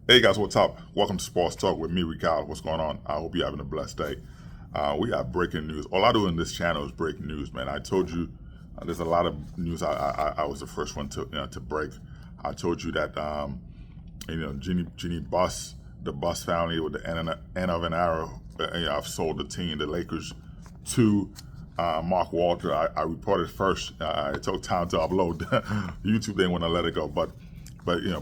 Hey guys, what's up? Welcome to Sports Talk with me, Rical. What's going on? I hope you're having a blessed day. We have breaking news. All I do in this channel is break news, man. I told you there's a lot of news. I was the first one to break. I told you that Jeannie Buss, the Buss family, with the end of an arrow, I've sold the team, the Lakers, to Mark Walter. I reported first. It took time to upload. YouTube didn't want to let it go, but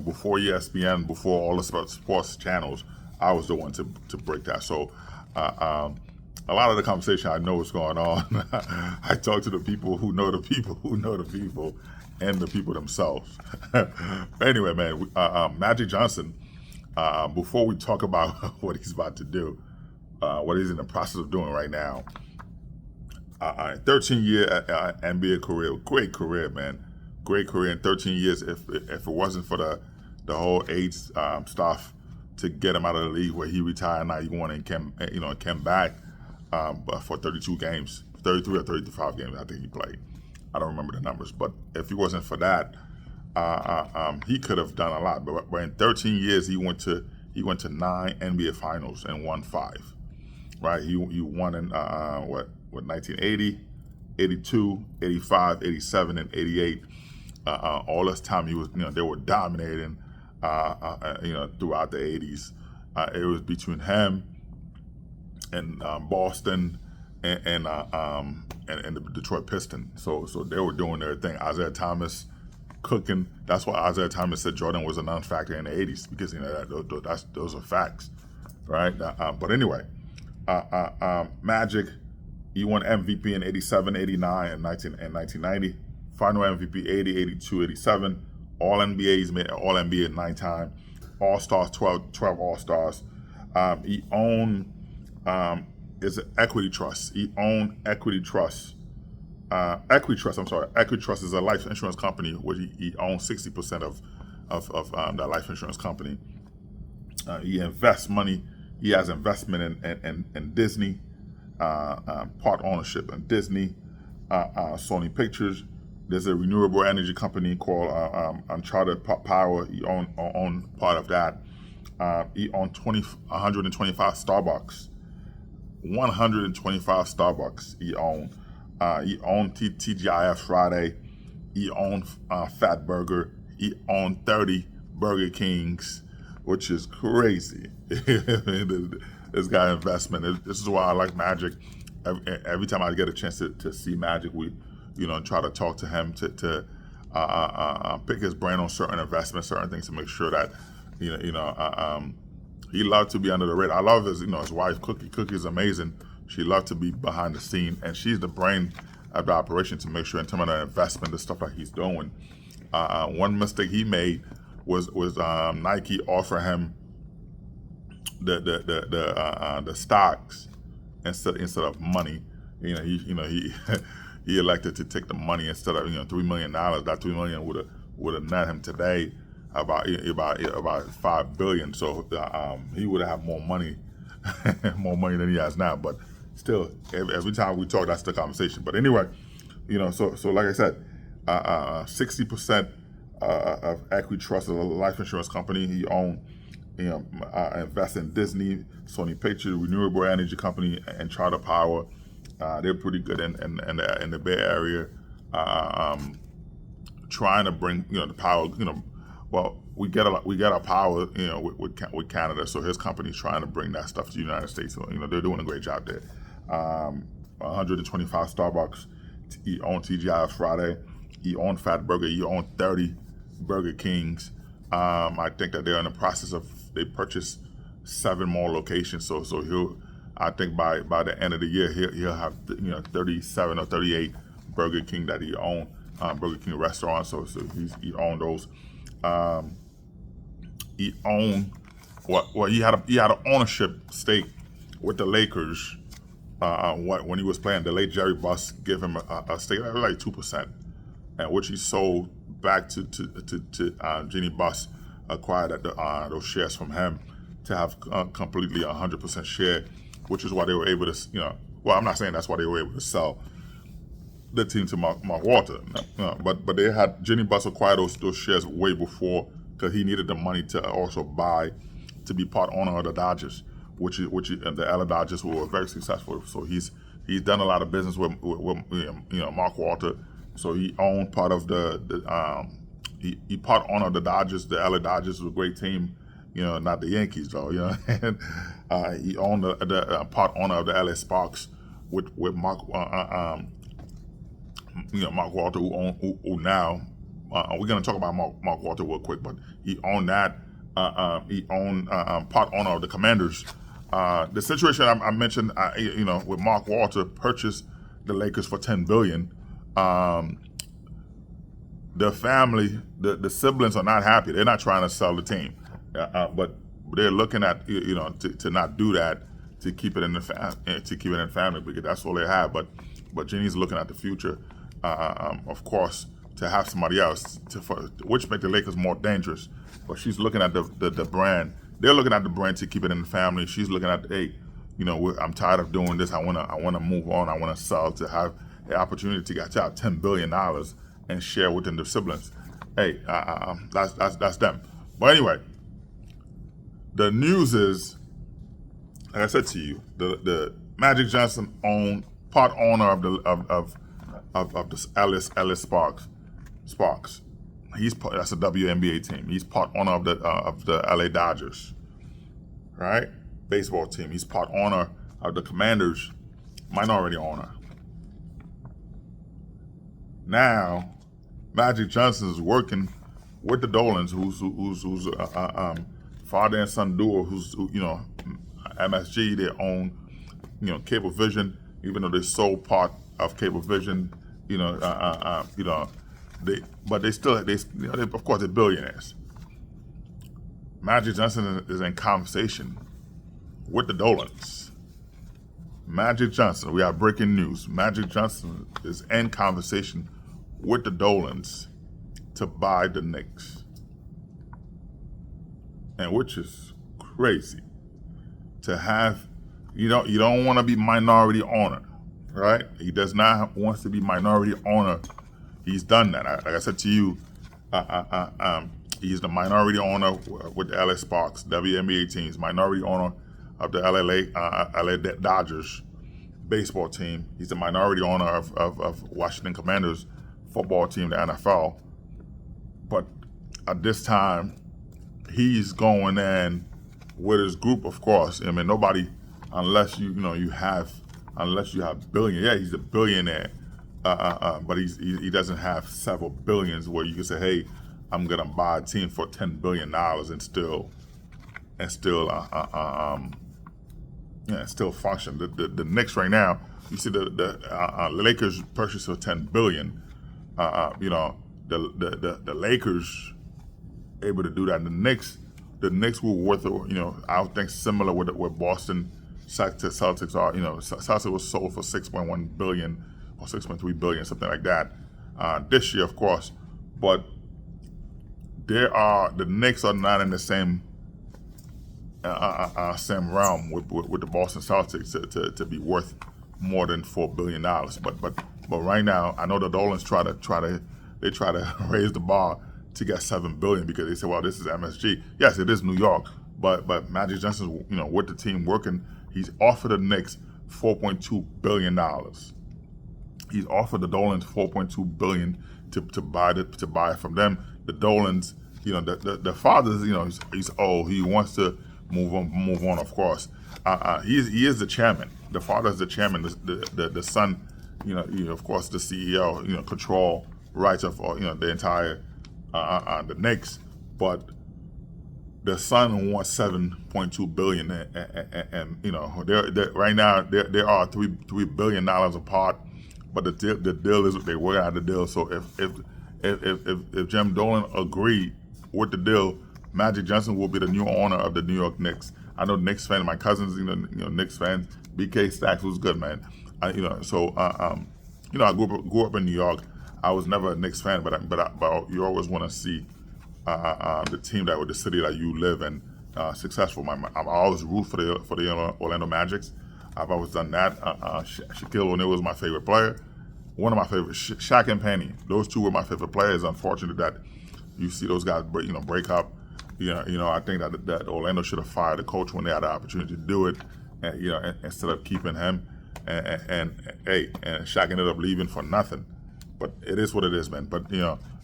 before ESPN, before all the sports channels, I was the one to break that. So a lot of the conversation, I know what's going on. I talk to the people who know the people who know the people and the people themselves. But anyway, man, Magic Johnson, before we talk about what he's about to do, what he's in the process of doing right now, 13-year NBA career, great career, man. Great career in 13 years. If it wasn't for the whole AIDS stuff to get him out of the league, where he retired 91 and came back but for 32 games, 33 or 35 games, I think he played. I don't remember the numbers, but if it wasn't for that, he could have done a lot. But in 13 years, he went to 9 NBA Finals and won 5. Right? He won in 1980, 82, 85, 87, and 88. All this time he was, they were dominating, throughout the 80s. It was between him and Boston and the Detroit Pistons. So they were doing their thing. Isaiah Thomas cooking. That's why Isaiah Thomas said Jordan was a non-factor in the 80s, because those are facts, right? But anyway, Magic, he won MVP in 87, 89, and 1990. Final MVP 80, 82, 87. All NBA's made All NBA 9 times. All Stars 12 All Stars. He owned is an equity trust. He owned Equity Trust. Equity Trust. I'm sorry. Equity Trust is a life insurance company where he owns 60% of that life insurance company. He invests money. He has investment in Disney, part ownership in Disney, Sony Pictures. There's a renewable energy company called Uncharted Power. He owned part of that. He owned 125 Starbucks. 125 Starbucks he owned. He owned TGIF Friday. He owned Fat Burger. He owned 30 Burger Kings, which is crazy. This guy investment. This is why I like Magic. Every time I get a chance to see Magic, we try to talk to him to pick his brain on certain investments, certain things, to make sure that he loved to be under the radar. I love his wife Cookie. Cookie's amazing. She loved to be behind the scene, and she's the brain of the operation to make sure, in terms of the investment, the stuff that he's doing. One mistake he made was Nike offer him the stocks instead of money. He elected to take the money instead of $3 million. That $3 million would have net him today about $5 billion. So he would have more money than he has now. But still, every time we talk, that's the conversation. But anyway, so like I said, 60% of Equity Trust is a life insurance company. He owned, invest in Disney, Sony Pictures, renewable energy company, and Charter Power. They're pretty good in the Bay Area, trying to bring the power. Well, we get our power with Canada, so his company's trying to bring that stuff to the United States. So they're doing a great job there. 125 Starbucks. He owned TGI Friday. He owned Fat Burger. He owned 30 Burger Kings. I think that they're in the process of, they purchased 7 more locations. So he'll, I think by the end of the year, he'll have 37 or 38 Burger King that he owned, Burger King restaurants. So he owned those. He owned he had an ownership stake with the Lakers. When he was playing, the late Jerry Buss gave him a stake that was like 2%, and which he sold back to Jeannie Buss, acquired those shares from him to have completely 100% share, which is why they were able to, well, I'm not saying that's why they were able to sell the team to Mark Walter, but they had Jeannie Buss acquire those shares way before, because he needed the money to also buy to be part owner of the Dodgers, which the LA Dodgers, who were very successful. So he's done a lot of business with Mark Walter. So he owned part of he part owner of the Dodgers. The LA Dodgers was a great team, not the Yankees though, and he owned the part owner of the LA Sparks with Mark Mark Walter, who now we're gonna talk about Mark Walter real quick, but he owned that. He owned part owner of the Commanders. The situation I mentioned, with Mark Walter purchased the Lakers for $10 billion. The family, the siblings are not happy. They're not trying to sell the team, but they're looking at to not do that, to keep it in the family, because that's all they have. But Jeannie's looking at the future, of course, to have somebody else, which make the Lakers more dangerous. But she's looking at the brand. They're looking at the brand to keep it in the family. She's looking at, hey, I'm tired of doing this. I wanna move on. I wanna sell to have the opportunity to get out $10 billion and share within the siblings. Hey, that's them. But anyway, the news is, like I said to you, the Magic Johnson part owner of the Ellis Sparks. That's a WNBA team. He's part owner of the LA Dodgers, right? Baseball team. He's part owner of the Commanders, minority owner. Now, Magic Johnson is working with the Dolans, who's father and son duo, who's MSG. They own Cablevision, even though they sold part of Cablevision. But of course they're billionaires. Magic Johnson is in conversation with the Dolans. Magic Johnson, we have breaking news. Magic Johnson is in conversation with the Dolans to buy the Knicks, and which is crazy to have. You don't want to be minority owner, right? He does not want to be minority owner. He's done that. Like I said to you, he's the minority owner with the LA Sparks, WNBA teams, minority owner of the LA Dodgers baseball team. He's the minority owner of Washington Commanders football team, the NFL. But at this time, he's going in with his group, of course. I mean, nobody, unless you have billion. Yeah, he's a billionaire. But he doesn't have several billions where you can say, hey, I'm gonna buy a team for $10 billion and still function. The Knicks right now, you see the Lakers purchased for $10 billion. The Lakers able to do that. And the Knicks were worth, I would think similar with Boston Celtics are. Celtics was sold for $6.1 billion. Or $6.3 billion, something like that, this year, of course. But the Knicks are not in the same realm with the Boston Celtics to be worth more than $4 billion. But right now, I know the Dolans try to raise the bar to get $7 billion, because they say, well, this is MSG. Yes, it is New York, but Magic Johnson, with the team working, he's offered the Knicks $4.2 billion. He's offered the Dolans $4.2 billion to buy it from them. The Dolans, the father's, he's old. He wants to move on. Of course, he is the chairman. The father is the chairman. The son, of course, the CEO. Control rights of the entire the Knicks, but the son wants $7.2 billion, and they're right now they are $3 billion apart. But the deal is they work out the deal. So if Jim Dolan agreed with the deal, Magic Johnson will be the new owner of the New York Knicks. I know Knicks fans, my cousins, Knicks fans. BK Stacks was good, man. I grew up in New York. I was never a Knicks fan, but you always want to see the team with the city that you live in successful. I always root for the Orlando Magics. I've always done that. Shaquille O'Neal was my favorite player. One of my favorites, Shaq and Penny. Those two were my favorite players. Unfortunate that you see those guys break up. I think that Orlando should have fired the coach when they had the opportunity to do it, and, instead of keeping him, and Shaq ended up leaving for nothing. But it is what it is, man. But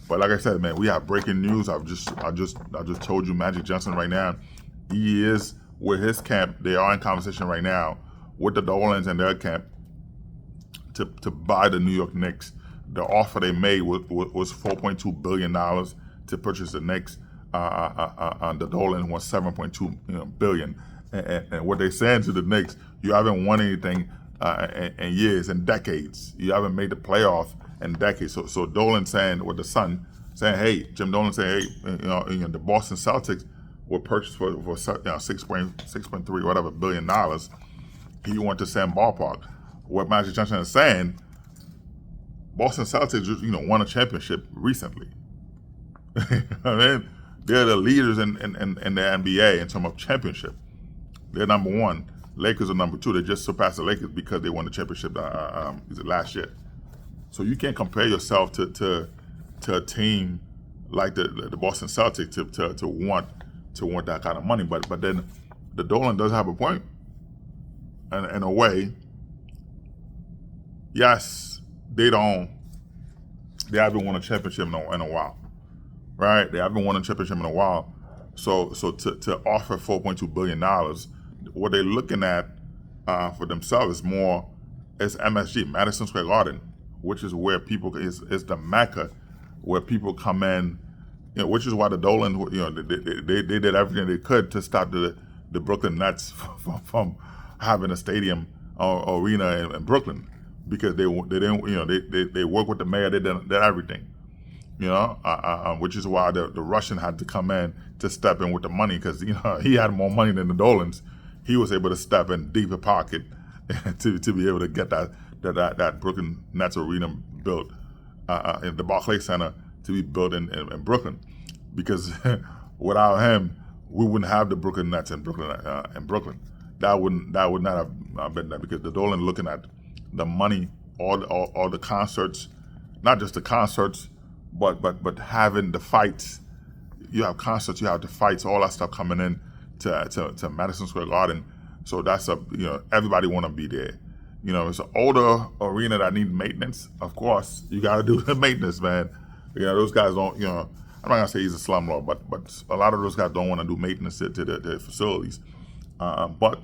but like I said, man, we have breaking news. I just told you, Magic Johnson right now, he is with his camp. They are in conversation right now with the Dolans and their camp to buy the New York Knicks. The offer they made was $4.2 billion to purchase the Knicks. The Dolans was $7.2 billion. And what they're saying to the Knicks, you haven't won anything in years, in decades. You haven't made the playoff in decades. So Dolan saying with the Sun, saying, hey, Jim Dolan saying, hey, the Boston Celtics were purchased for $6.3 whatever billion. He went to Sam ballpark. What Magic Johnson is saying, Boston Celtics, won a championship recently. I mean, they're the leaders in the NBA in terms of championship. They're number one. Lakers are number two. They just surpassed the Lakers because they won the championship last year. So you can't compare yourself to a team like the Boston Celtics to want that kind of money. But then the Dolan does have a point. And in a way, yes, they haven't won a championship in a while, right? They haven't won a championship in a while. So to offer $4.2 billion, what they're looking at for themselves is MSG, Madison Square Garden, which is where people is the mecca where people come in, which is why the Dolan, they did everything they could to stop the Brooklyn Nets from having a stadium or arena in Brooklyn, because they didn't, they work with the mayor, they did everything, which is why the Russian had to come in to step in with the money, because he had more money than the Dolans. He was able to step in deeper pocket to be able to get that Brooklyn Nets arena built in the Barclays Center to be built in Brooklyn, because without him we wouldn't have the Brooklyn Nets in Brooklyn. That would not have been there, because the Dolan looking at the money, all the concerts, not just the concerts, but having the fights. You have concerts, you have the fights, all that stuff coming in to Madison Square Garden. So that's everybody want to be there. It's an older arena that needs maintenance. Of course, you got to do the maintenance, man. Those guys don't. I'm not gonna say he's a slumlord, but a lot of those guys don't want to do maintenance to their facilities. But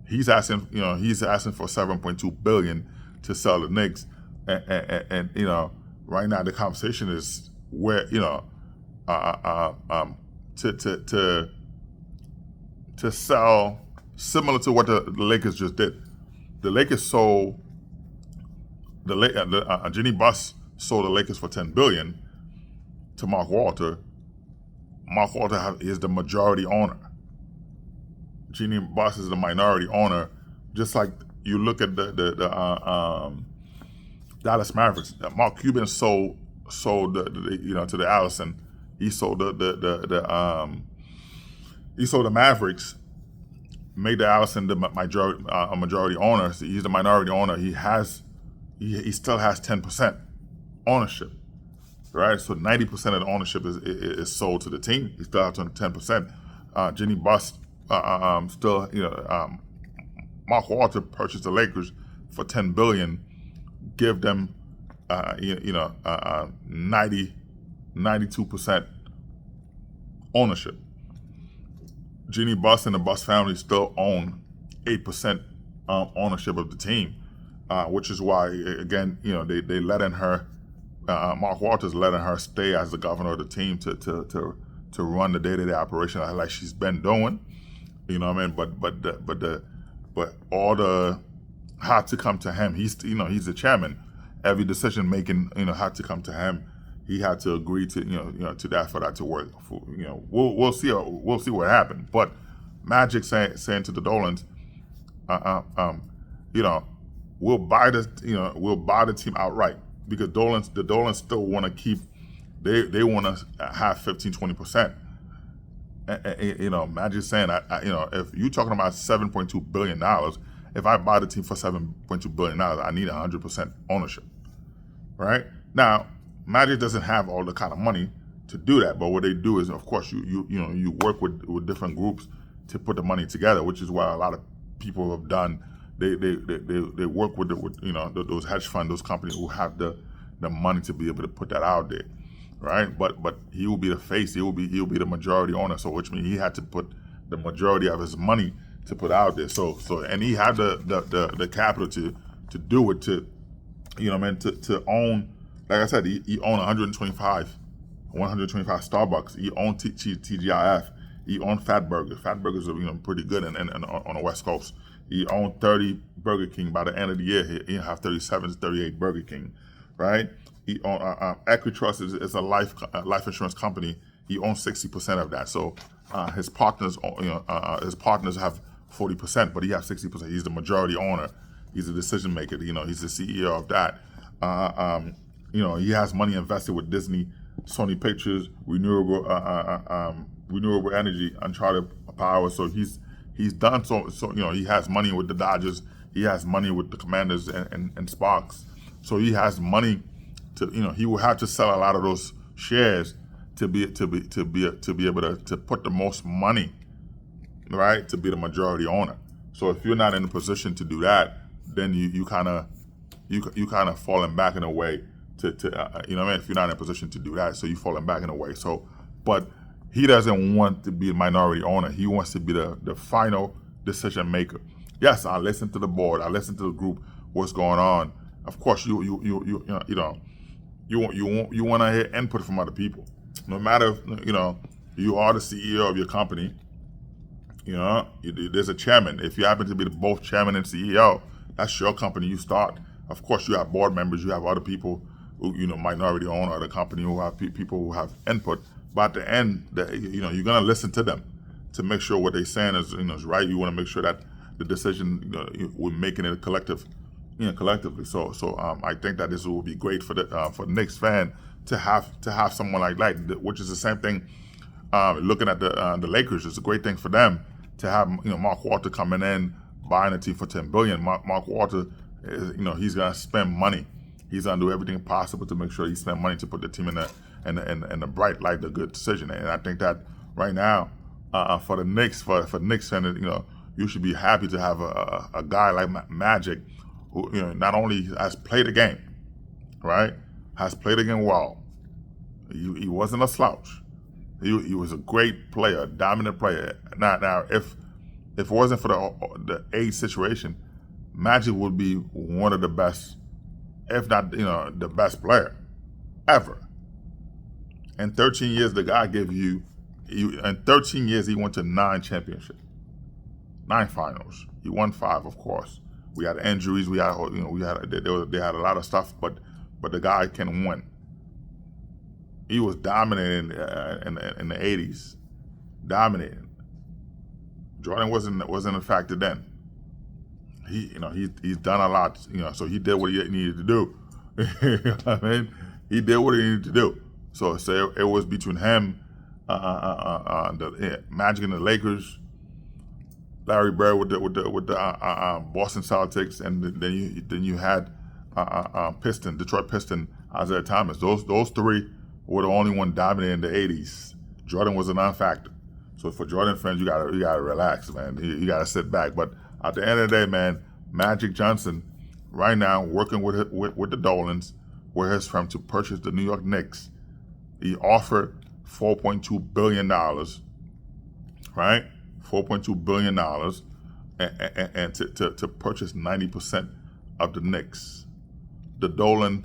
he's asking for $7.2 billion to sell the Knicks, and right now the conversation is where to sell similar to what the Lakers just did. The Lakers sold Jeannie Buss sold the Lakers for $10 billion to Mark Walter. Mark Walter is the majority owner. Jeannie Buss is the minority owner. Just like you look at the Dallas Mavericks, Mark Cuban sold to the Allison. He sold the Mavericks, made the Allison the majority owner. So he's the minority owner. He still has 10% ownership, right? So 90% of the ownership is sold to the team. He still has 10%. Jeannie Buss still, Mark Walter purchased the Lakers for $10 billion, give them 92% ownership. Jeannie Buss and the Buss family still own 8% ownership of the team, which is why, again, they letting her, Mark Walters letting her stay as the governor of the team to run the day-to-day operation like she's been doing. You know what I mean? But all the had to come to him. He's the chairman. Every decision making had to come to him. He had to agree to to that for that to work. We'll see what happened. But Magic saying to the Dolans, we'll buy the team outright, because the Dolans still want to keep. They want to have 15-20%. Magic saying, if you're talking about $7.2 billion, if I buy the team for $7.2 billion, I need 100% ownership, right? Now, Magic doesn't have all the kind of money to do that. But what they do is, of course, you work with different groups to put the money together, which is what a lot of people have done. They work with those hedge funds, those companies who have the money to be able to put that out there, right? But he will be the face. He'll be the majority owner. So which means he had to put the majority of his money to put out there. So and he had the capital to do it, to to own. Like I said, he owned 125 Starbucks. He owned TGIF. He owned Fatburger. Fatburgers are pretty good and on the West Coast. He owned 30 Burger King. By the end of the year, he'll have 37 to 38 Burger King, right? He owned Equitrust is a life insurance company. He owns 60% of that. So his partners have 40%, but he has 60%. He's the majority owner. He's a decision maker. He's the CEO of that. He has money invested with Disney, Sony Pictures, renewable energy, Uncharted Power. So he's done so. He has money with the Dodgers. He has money with the Commanders and Sparks. So he has money to he will have to sell a lot of those shares to be able to put the most money, right, to be the majority owner. So if you're not in a position to do that, then you kind of falling back in a way to if you're not in a position to do that, so you falling back in a way. So, but he doesn't want to be a minority owner. He wants to be the final decision maker. Yes, I listen to the board. I listen to the group. What's going on? Of course, you want to hear input from other people. No matter if, you are the CEO of your company. There's a chairman. If you happen to be both chairman and CEO, that's your company. You start. Of course, you have board members. You have other people who, minority owner of the company, who have people who have input. But at the end, you're gonna listen to them to make sure what they're saying is right. You want to make sure that the decision we're making it collectively. So I think that this will be great for the Knicks fan to have someone like that, which is the same thing. Looking at the Lakers, it's a great thing for them to have Mark Walter coming in, buying a team for $10 billion. Mark Walter is, he's gonna spend money. He's gonna do everything possible to make sure he spends money to put the team in the bright light, the good decision. And I think that right now, for the Knicks, for Knicks fans, you should be happy to have a guy like Magic, who not only has played the game, right, has played the game well. He wasn't a slouch. He was a great player, a dominant player. Now, if it wasn't for the age situation, Magic would be one of the best, if not the best player ever. In 13 years, the guy gave you. In 13 years, he went to 9 championships, 9 finals. He won 5, of course. We had injuries. They had a lot of stuff, but the guy can win. He was dominating in the 80s, dominating. Jordan wasn't a factor then. He's done a lot, so he did what he needed to do. You know what I mean? He did what he needed to do. So it was between him, the Magic and the Lakers, Larry Bird with the Boston Celtics, and then you had Detroit Piston, Isaiah Thomas. Those 3 were the only one dominating in the 80s. Jordan was a non-factor. So for Jordan fans, you gotta relax, man. You gotta sit back. But at the end of the day, man, Magic Johnson, right now working with the Dolans, where he's from, to purchase the New York Knicks. He offered $4.2 billion, right? $4.2 billion, and to purchase 90% of the Knicks. The Dolan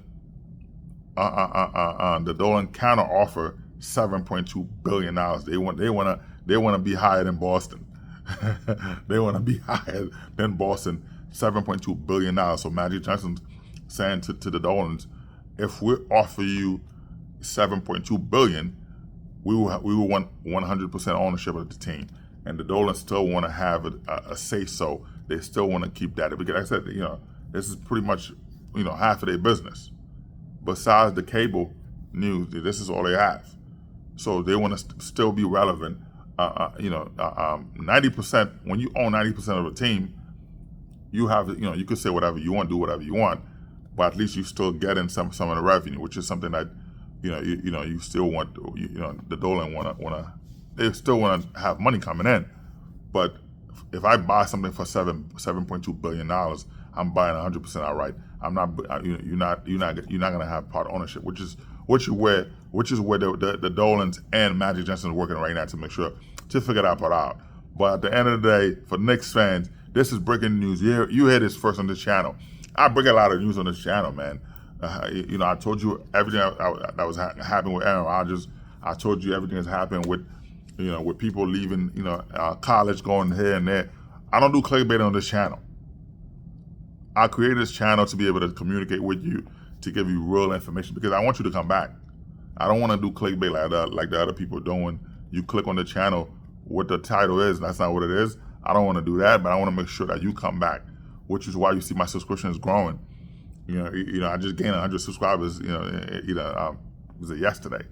counter offer $7.2 billion. They want to be higher than Boston. They want to be higher than Boston. $7.2 billion. So Magic Johnson's saying to the Dolans, if we offer you $7.2 billion, we will want 100% ownership of the team. And the Dolans still want to have a say so. They still want to keep that. Because like I said, this is pretty much, half of their business. Besides the cable news, this is all they have. So they want to still be relevant. 90%, when you own 90% of a team, you have, you could say whatever you want, do whatever you want, but at least you still getting some of the revenue, which is something that, you still want, the Dolan they still want to have money coming in. But if I buy something for $7.2 billion, I'm buying 100% outright. I'm not, you're not gonna have part ownership, which is where the Dolans and Magic Johnson is working right now to make sure to figure that part out. But at the end of the day, for Knicks fans, this is breaking news. You hear this first on this channel. I break a lot of news on this channel, man. I told you everything that was happening with Aaron Rodgers. I told you everything that's happened with, with people leaving, college, going here and there. I don't do clickbait on this channel. I created this channel to be able to communicate with you, to give you real information, because I want you to come back. I don't want to do clickbait like the other people doing. You click on the channel, what the title is, that's not what it is. I don't want to do that, but I want to make sure that you come back, which is why you see my subscription is growing. I just gained 100 subscribers, was it yesterday,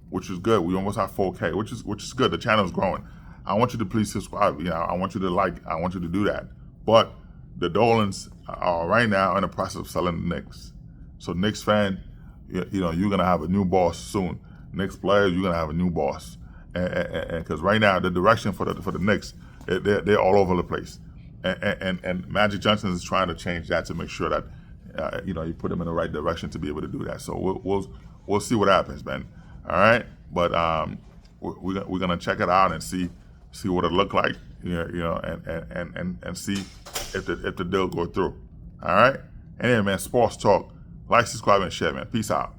which is good. We almost have 4K, which is good. The channel is growing. I want you to please subscribe. I want you to I want you to do that. But the Dolans are right now in the process of selling the Knicks. So Knicks fan, you're gonna have a new boss soon. Knicks players, you're gonna have a new boss. And because right now the direction for the Knicks, they're all over the place. And Magic Johnson is trying to change that to make sure that you put them in the right direction to be able to do that. So we'll see what happens, man. All right, but we're gonna check it out and see what it look like, and see if the deal go through. All right. Anyway, man, sports talk. Like, subscribe, and share, man. Peace out.